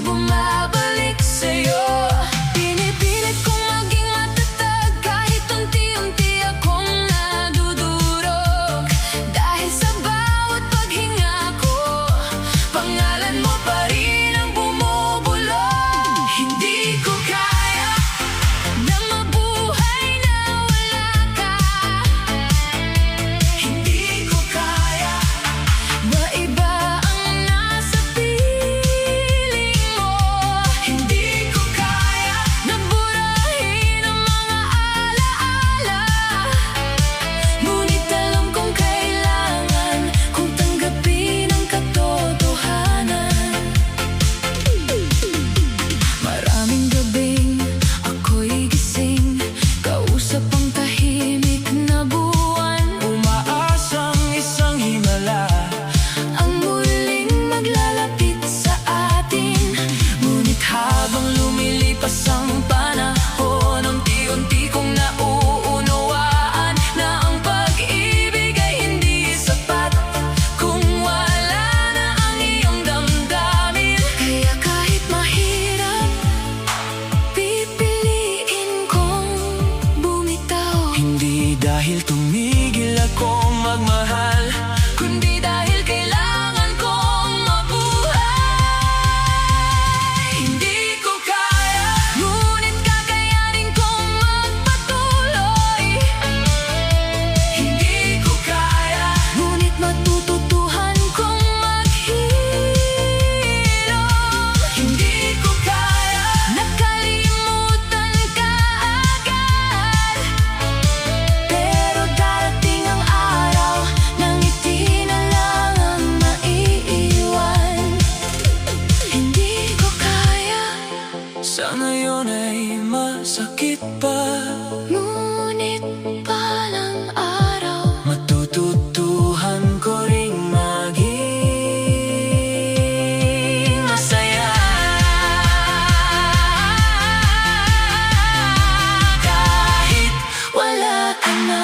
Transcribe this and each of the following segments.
bumabalik sa'yo. Pinipilit kong maging matatag kahit unti-unti akong nadudurog. Dahil sa bawat paghinga ko, pangalan mo pa rin ang bumubulong. Hindi ko kaya na mabuhay na wala ka. Hindi ko kaya maiba ang nasa piling mo. Hindi ko kaya na burahin ang mga alaala. Ngunit alam kong kailangan kong tanggapin ang katotohanan. Maraming gabing ako'y gising, kausap ang tahimik na buwan. Umaasang isang himala ang muling maglalapit sa atin. Ngunit habang lumilipas ang panahon, unti-unti kong nauunawaan na ang pag-ibig ay hindi sapat kung wala na ang iyong damdamin. Kaya kahit mahirap, pipiliin kong bumitaw. Hindi dahil tumigil akong magmahal, kundi dahil kailangan kong mabuhay. Hindi ko kaya, ngunit kakayanin kong magpatuloy. Hindi ko kaya, ngunit matututuhan kong maghilom. Hindi ko kaya, nakalimutan ka agad. Pero darating ang araw na ngiti na lang ang maiiwan. Hindi ko kaya, sa ngayon ay masakit pa. Ngunit balang araw, matututuhan ko ring maging masaya. Kahit wala ka na.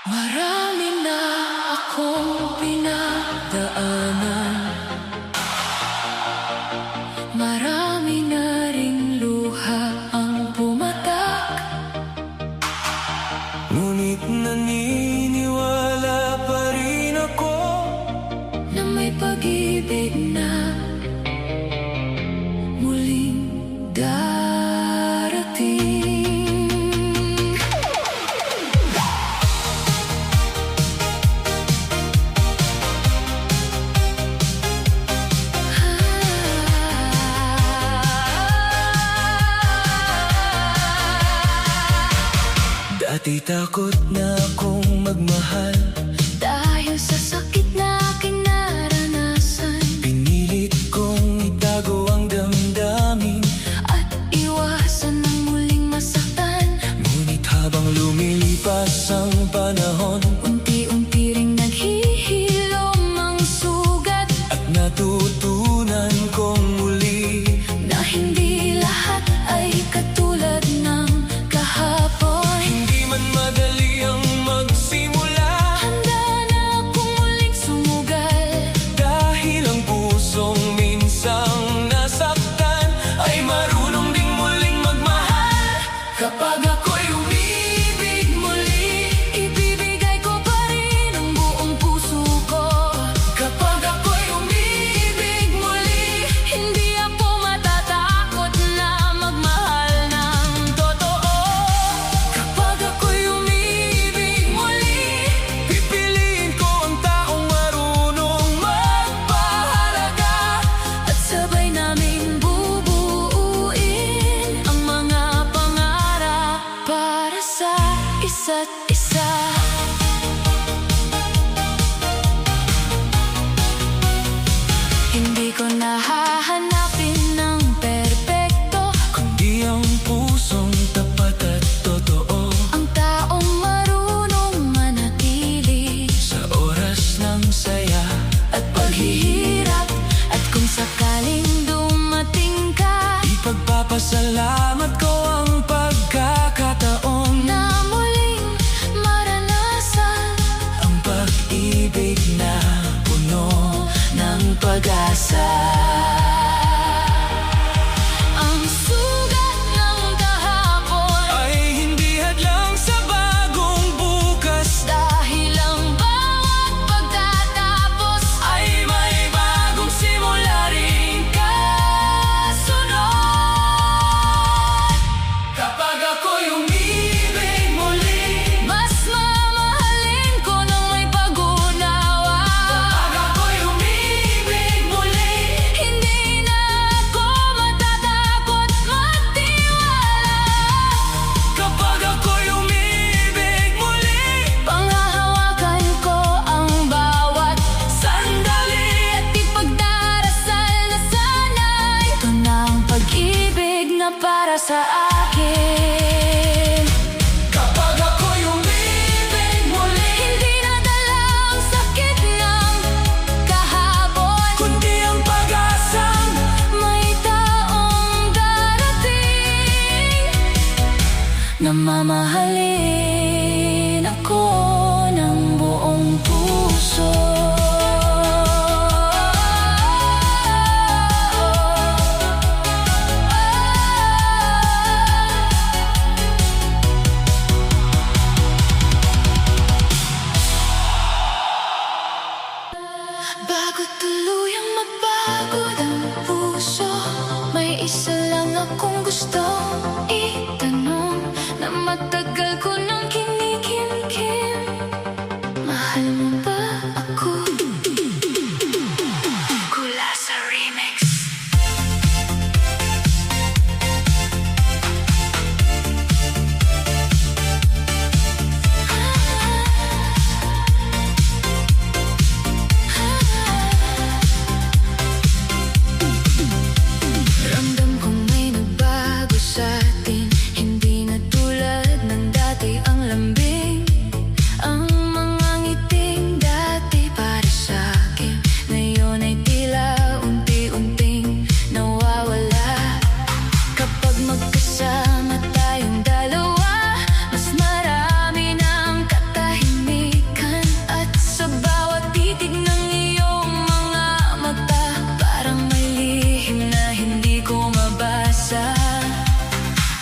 Marami na akong pinagdaanan, marami na ring luha ang pumatak. Ngunit naniniwala pa rin ako na may pag-ibig na muling darating. Dati takot na akong magmahal dahil sa sakit na aking naranasan. Pinilit kong itago ang damdamin at iwasan ang muling masaktan. Ngunit habang lumilipas ang panahon, unti-unti ring naghihilom ang sugat. At natutunan kong muli na hindi lahat ay katulad ng kahapon. Hindi man madali ang magsimula, handa Pinapasalamat ko ang pagkakataon Na muling maranasan ang pag-ibig na puno ng pag-asa. ang sugat ng kahapon. Ay hindi hadlang sa bagong bukas, Dahil ang bawat pagtatapos ay may bagong simula ring kasunod. Kapag ako'y umibig muli, mas mamahalin ko ng may pag-unawa. kapag ako'y umibig muli, Hindi na ako matatakot magtiwala. kapag ako'y umibig muli, Panghahawakan ko ang bawat sandali at ipagdarasal na sana ito na ang pag-ibig na para sa akin. kapag ako'y umibig muli, Hindi na dala ang sakit ng kahapon. kundi ang pag-asang May taong darating na mamahalin ako ng buong puso. Bago tuluyang magpagod ang puso, may isa lang akong gustong itanong na matagal ko nang kinikimkim. Mahal mo ba ako? Kulasa Remix. Ramdam kong may nagbago sa atin. Hindi na tulad ng dati ang lambing. Ang mga ngiting dati para sa akin ngayon ay tila unti-unting nawawala. Kapag magkasama tayong dalawa, mas marami ng katahimikan. At sa bawat titig ng iyong mga mata, parang may lihim na hindi ko mabasa.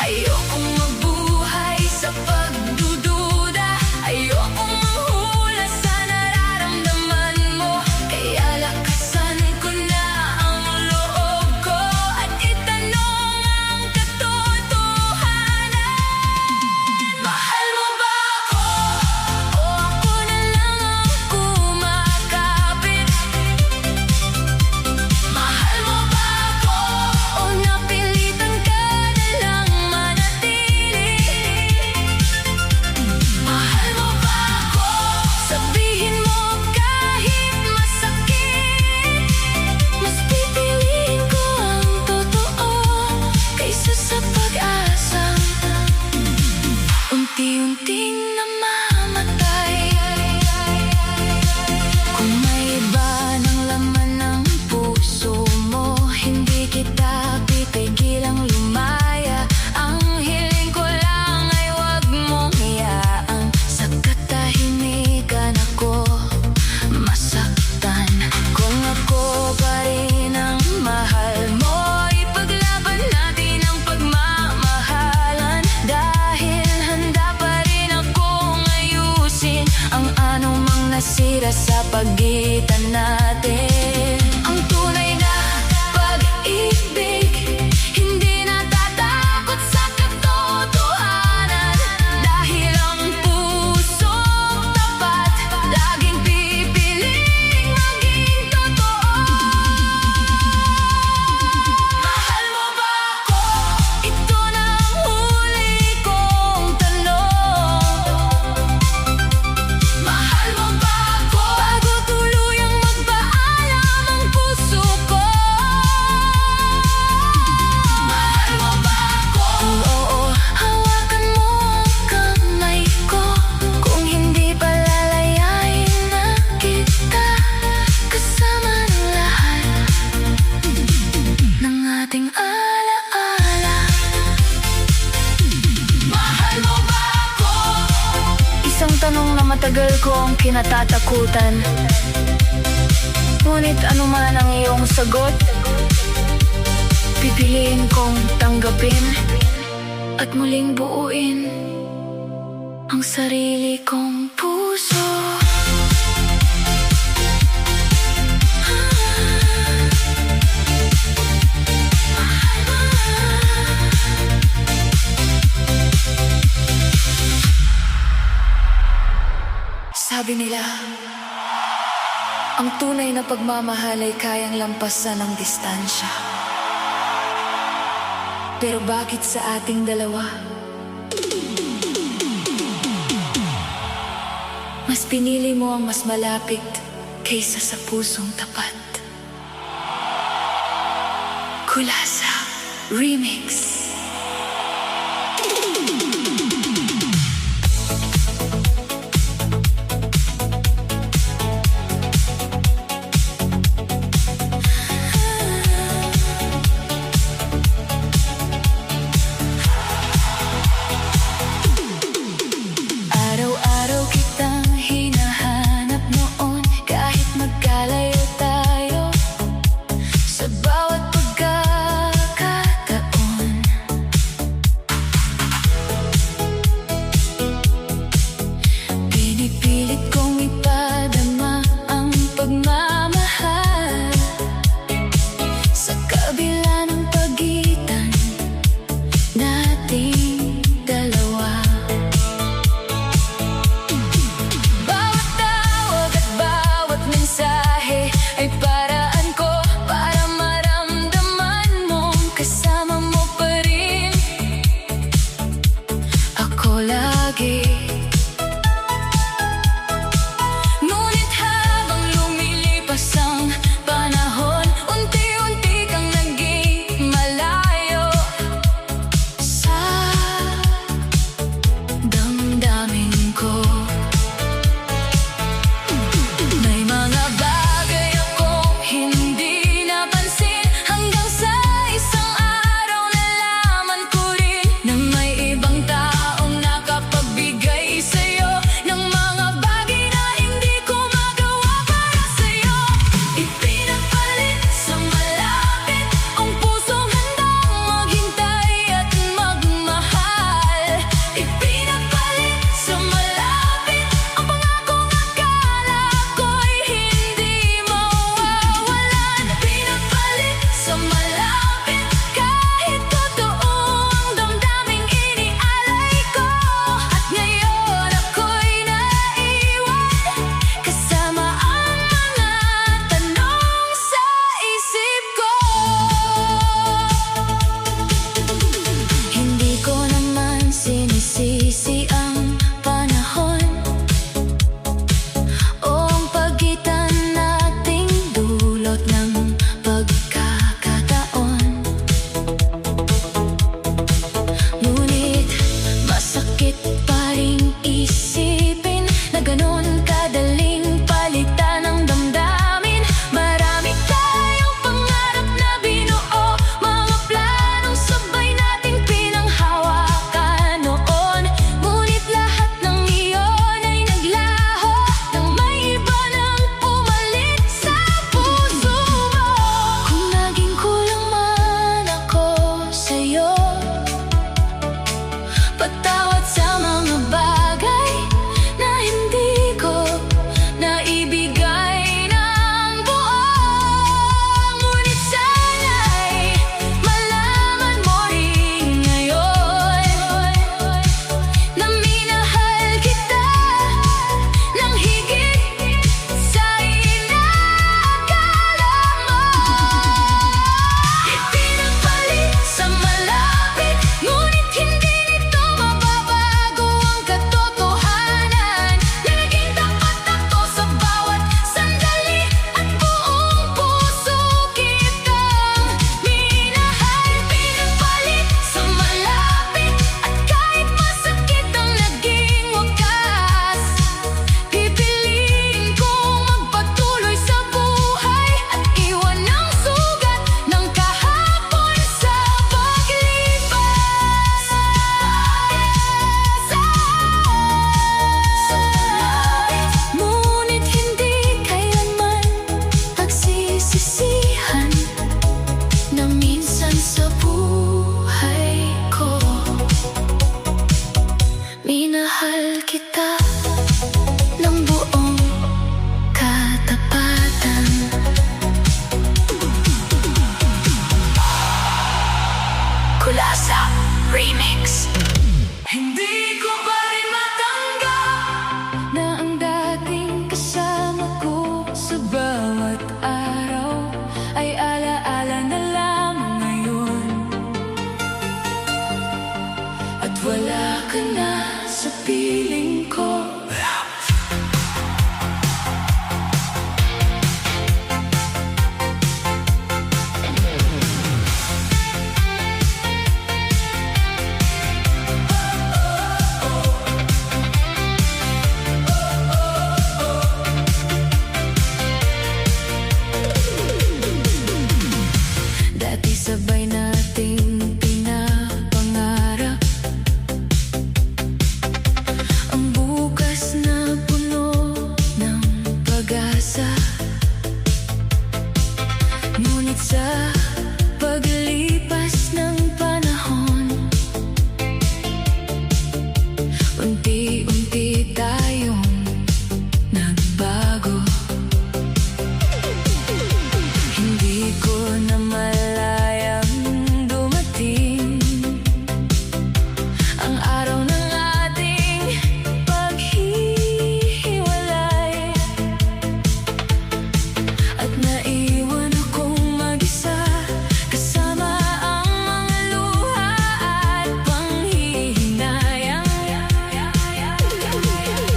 Ayokong mabuhay sa pagdududa, ayokong mahula sa nararamdaman mo. Kaya lakasan ko na ang loob ko at itanong ang katotohanan. Mahal mo ba ako? O ako na lang ang kumakapit? Mahal mo ba ako? O napilitan ka na lang manatili? Mahal mo ba ako? Sabihin mo kahit masakit. Mas pipiliin ko ang totoo kaysa sa pag-asang unti-unting namamatay. Kung may iba ng laman ng puso mo, hindi kita pipigilang lumaya. Ang hiling ko lang ay wag mong hayaan sa katahimikan ako masaktan. Kung ako pa rin ang mahal mo, ipaglaban natin ang pagmamahalan. Dahil handa pa rin akong ayusin ang anumang nasira sa pagitan natin. Ang tunay na pag-ibig, hindi natatakot sa katotohanan. Dahil ang pusong tapat, laging pipiling maging totoo. Mahal mo ba ako? Ito na ang huli kong tanong. Mahal mo ba ako? Bago tuluyang magpaalam ang puso ko. Mahal mo ba ako? Oo, hawakan mo ang kamay ko. Kung hindi pa lalayain na kita, kasama ng lahat ng ating alaala. matagal kong kinatatakutan. Ngunit anuman ang iyong sagot, pipiliin kong tanggapin at muling buuin ang sarili kong puso. Sabi nila, ang tunay na pagmamahal ay kayang lampasan ng distansya. Pero bakit sa ating dalawa, mas pinili mo ang mas malapit kaysa sa pusong tapat? Kulasa Remix. Araw-araw kitang hinahanap noon, kahit magkalayo tayo sa bawat pagkakataon. Kulasa Remix. Hindi ko pa rin matanggap Na ang dating kasama ko sa bawat araw ay alaala na lamang ngayon. At wala ka na sa piling ko. Dati sabay nating pinapangarap ang bukas na puno ng pag-asa. Ngunit sa paglipas ng panahon, unti-unti tayong nagbago. Hindi ko na malayang dumating ang araw ng ating paghihiwalay, at naiwan akong mag-isa kasama ang mga luha at panghihinayang.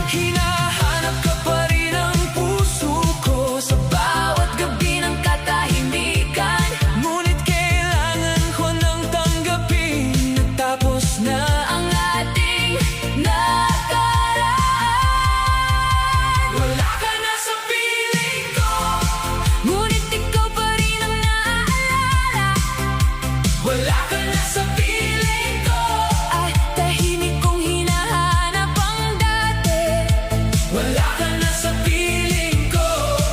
Hinahanap ka pa rin ang puso ko sa bawat gabi ng katahimikan. Ngunit kailangan ko nang tanggapin na tapos na Ang ating nakaraan, wala ka na sa piling ko. ngunit ikaw pa rin ang naaalala. Wala ka na sa piling ko. At tahimik kong hinahanap ang dati. Wala ka na sa piling ko.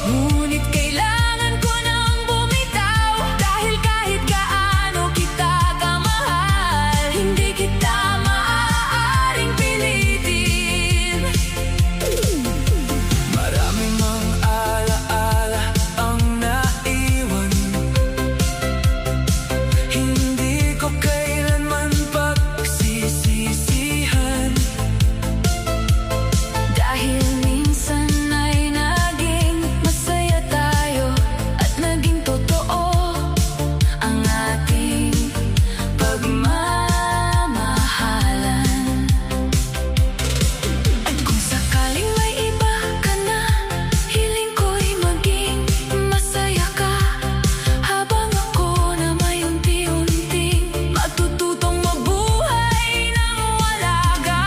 Ngunit kailangan ko nang bumitaw, dahil kahit gaano kita kamahal, hindi kita maaaring pilitin. Maraming mga alaala ang naiwan. Hindi ko kailanman pagsisisihan. Dahil minsan ay naging masaya tayo at naging totoo ang ating pagmamahalan. At kung sakaling may iba ka na, hiling ko'y maging masaya ka, habang ako na may unti-unting matututong mabuhay nang wala ka.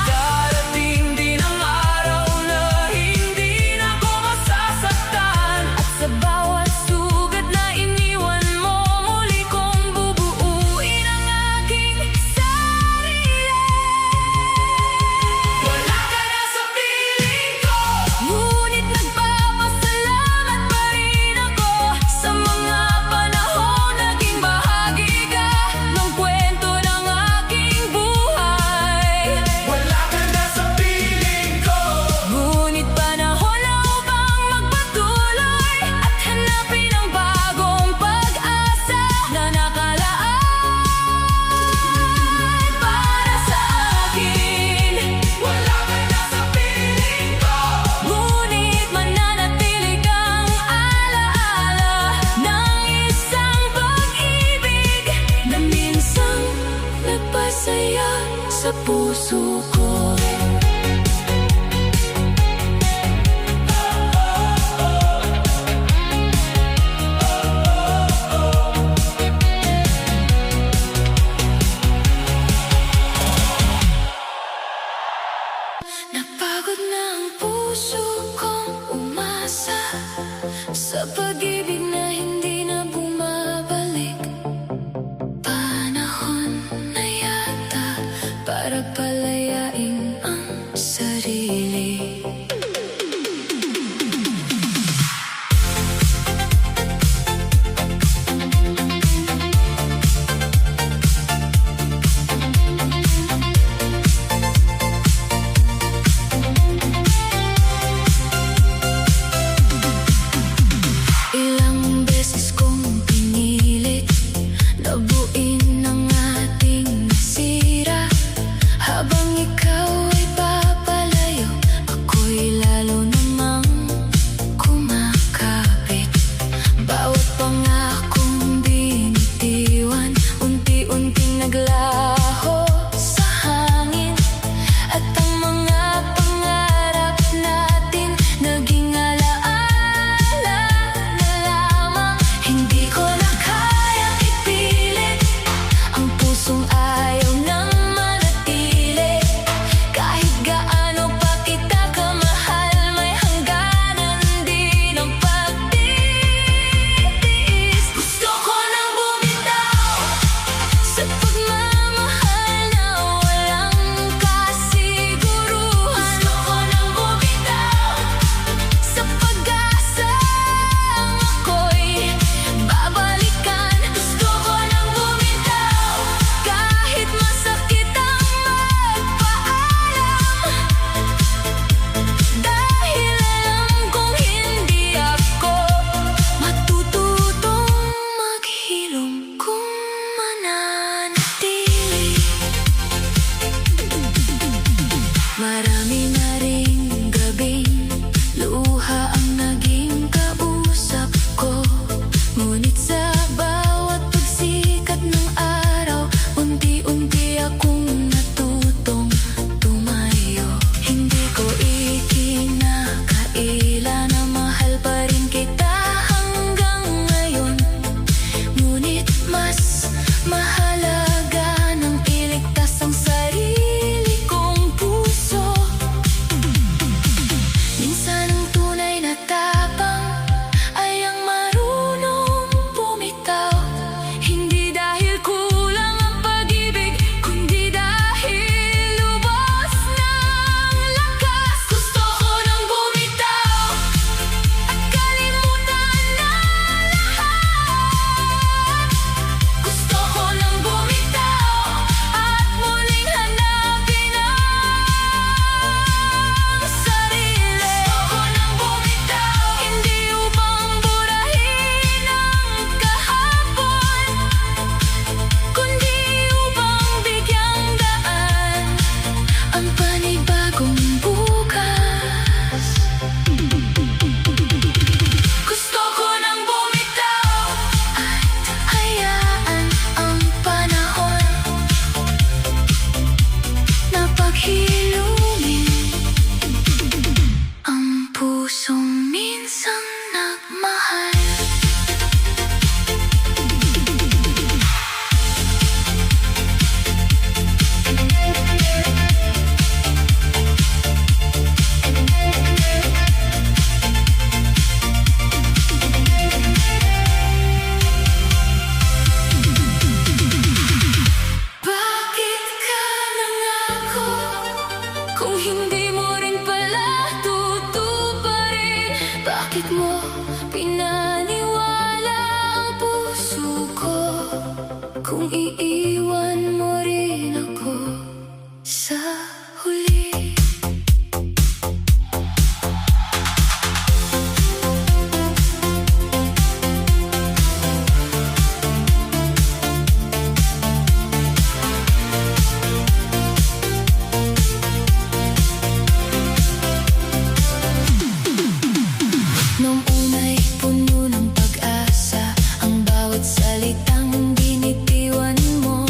Darating din ang araw na hindi na ako masasaktan. At sa bawat sugat na iniwan mo, muli kong bubuuin ang aking sarili. Wala ka na sa piling ko. Ngunit nagpapasalamat pa rin ako sa mga panahon naging bahagi ka ng kwento ng aking buhay. Wala ka na sa piling ko. Ngunit panahon na upang magpatuloy at hanapin ang bagong pag-asa na nakalaan para sa akin. Wala ka na sa piling ko. Ngunit mananatili kang alaala ng isang pag-ibig na minsang nagpasaya sa puso ko. Napagod na ang puso kong umasa sa pag-ibig na hindi na bumabalik. Panahon na yata para palayain Kung iiwan mo rin ako sa huli. Noong una'y puno ng pag-asa ang bawat salitang binitiwan mo.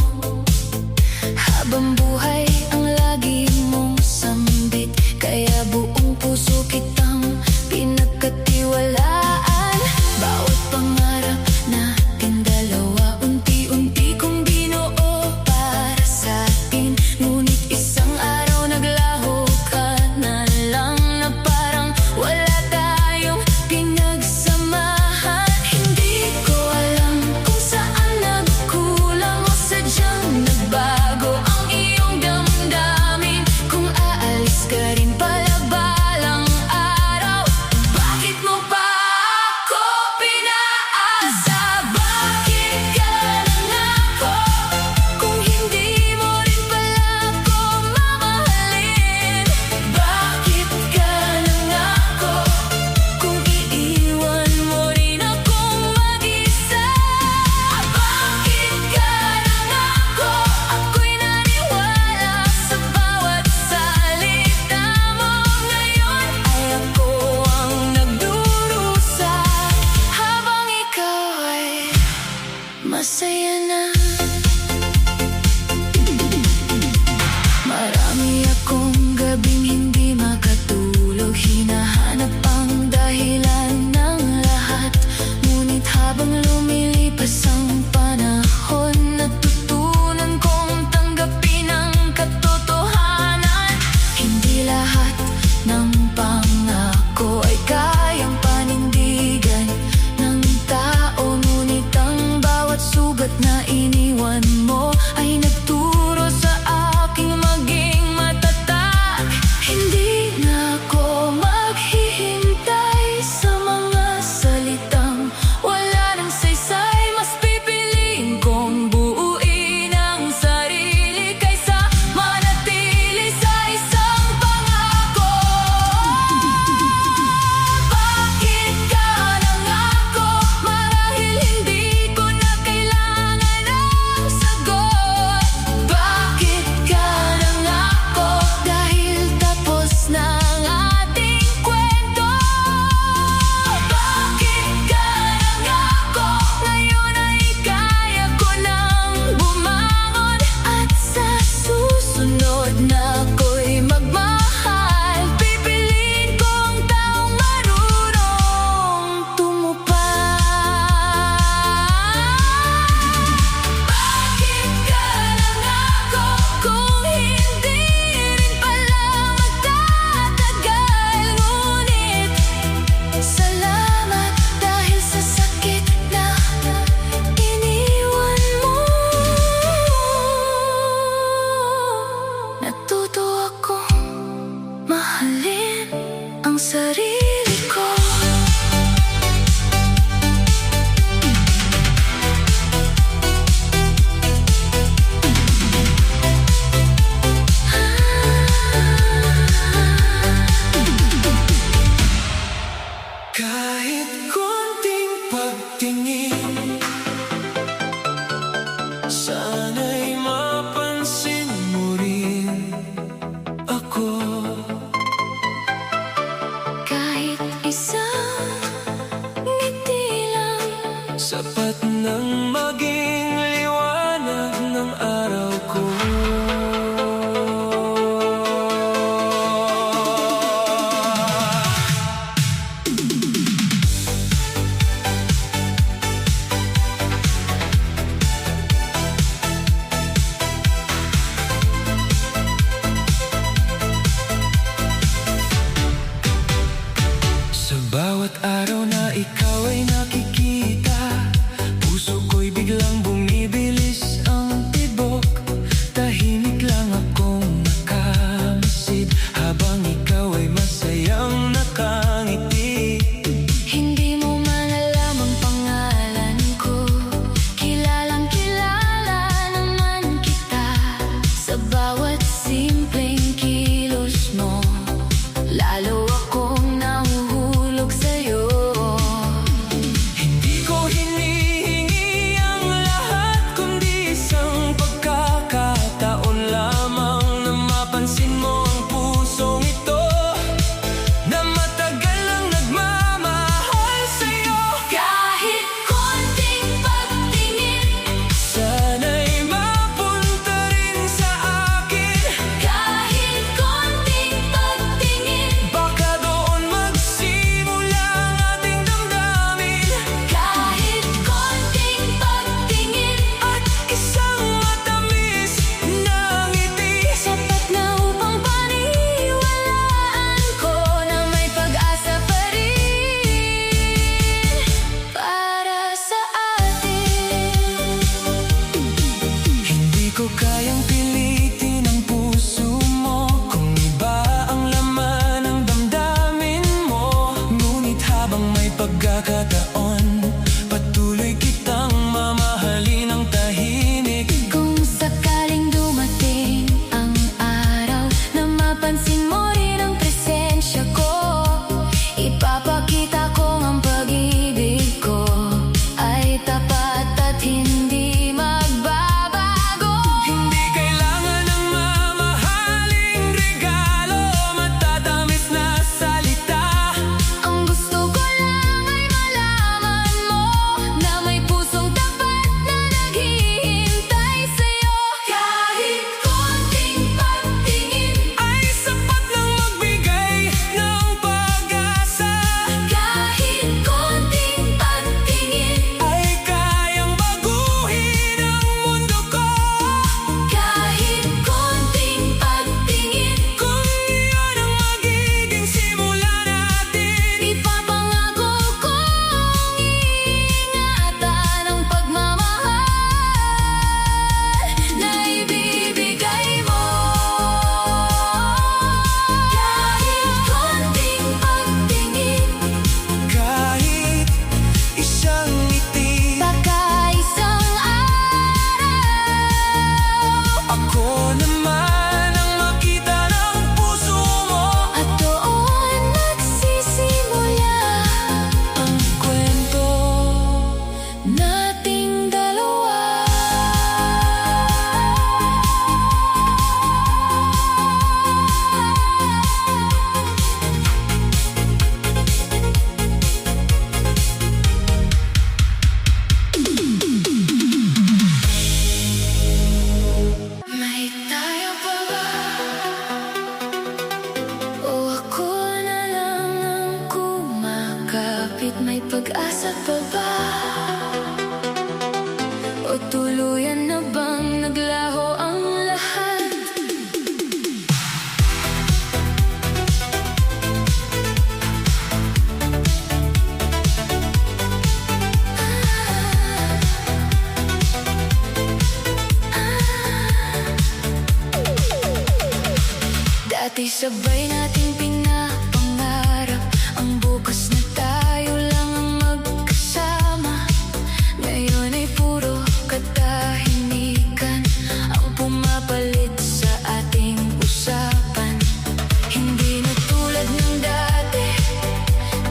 Habang buhay ang lagi mong sambit, kaya buong puso kitang pinagkatiwalaan. Bawat pangarap natin dalawa, unti-unti kong binuo para sa'tin. Ngunit isang araw naglaho ka na lang, na parang wala tayong pinagsamahan. Hindi ko alam kung saan nagkulang o sadyang nagbago ang iyong damdamin. Kung aalis ka rin pala balang araw, bakit mo pa ako pinaasa? Bakit ka nangako kung hindi mo rin pala ako mamahalin? Bakit ka nangako kung iiwan mo rin akong mag-isa? Bakit ka nangako? Ako'y naniwala sa bawat salita mo. Ngayon ay ako ang nagdurusa, habang ikaw ay masaya na. Marami akong gabing hindi makatulog, hinahanap ang dahilan ng lahat. Ngunit habang lumilipas ang panahon, natutunan kong tanggapin ang katotohanan. Hindi lahat ng pangako ay kayang panindigan ng tao. Ngunit ang bawat sugat na iniwan mo ay nagturo sa aking maging matatag. Hindi na ako maghihintay sa mga salitang wala ng saysay. Mas pipiliin kong buuin ang sarili kaysa manatili sa isang pangako. Bakit ka nangako? Marahil hindi ko na kailangan ang sagot. Bakit ka nangako? Dahil tapos na ang ating kwento. Bakit ka nangako? Ngayon ay kaya ko nang bumangon, at sa susunod na ako'y magmahal, pipiliin kong taong marunong tumupad. Bakit ka nangako kung hindi rin pala magtatagal? Ngunit salamat dahil sa sakit na iniwan mo. Natuto akong mahalin ang sarili ko. Kahit konting pagtingin, sana'y mapansin mo rin ako. Kahit isang ngiti lang, Sapat nang maging liwanag ng araw ko. naglaho ang lahat. Dati sabay nating pinapangarap ang bukas na tayo lang ang magkasama. Ngayon ay puro katahimikan ang pumapalit sa ating usapan. Hindi na tulad ng dati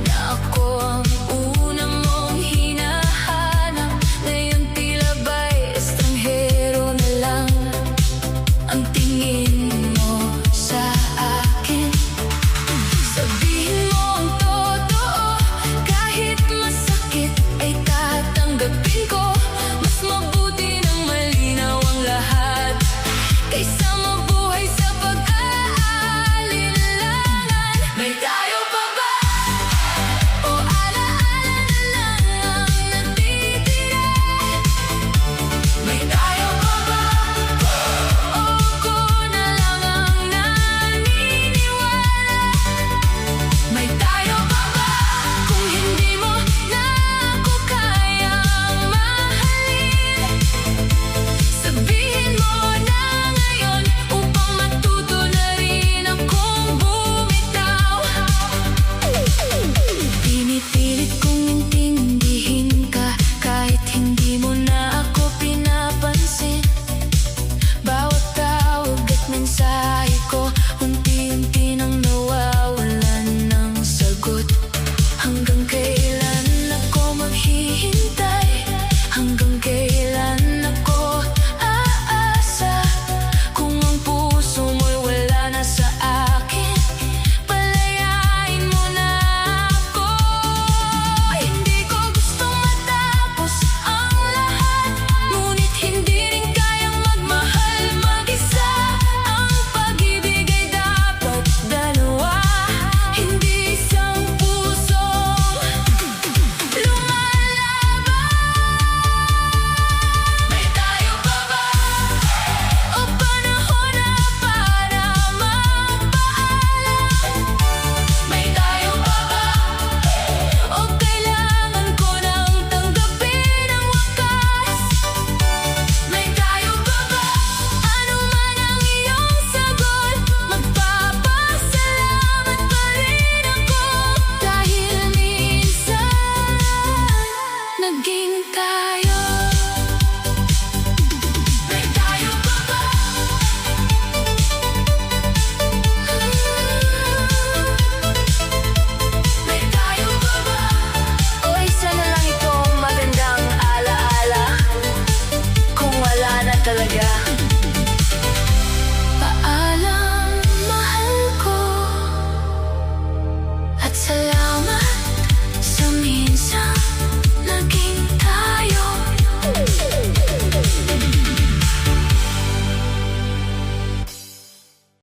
na ako ang una mong hinahanap. Ngayon tila ba'y estranghero na lang ang tingin mo sa akin. Sabihin mo ang totoo, kahit masakit ay tatanggapin ko. Mas mabuti nang malinaw ang lahat kaysa mabuhay sa pag-aalinlangan. May tayo pa ba? O alaala na lang ang natitira? May tayo pa ba? O ako na lang ang naniniwala? May tayo pa ba? Kung hindi mo na ako kayang mahalin, sabihin mo na ngayon upang matuto na rin akong bumitaw. Pinipilit kong intindihin ka kahit hindi mo na ako pinapansin. Bawat tawag at mensahe ko unti-unti nang nawawalan ng sagot. Hanggang kailan ako maghihintay? Hanggang kailan ako aasa? Kung ang puso mo'y wala na sa akin, palayain mo na ako. Hindi ko gustong matapos ang lahat, ngunit hindi rin kayang magmahal mag-isa. Ang pag-ibig ay dapat dalawa, hindi isang pusong lumalaban. May tayo pa ba? O panahon na para magpaalam? May tayo pa ba? O kailangan ko nang tanggapin ang wakas? May tayo pa ba? Ano man ang iyong sagot, magpapasalamat pa rin ako. Dahil minsan naging tayo. May tayo pa ba? May tayo pa ba? O isa na lang itong magandang alaala kung wala na talaga.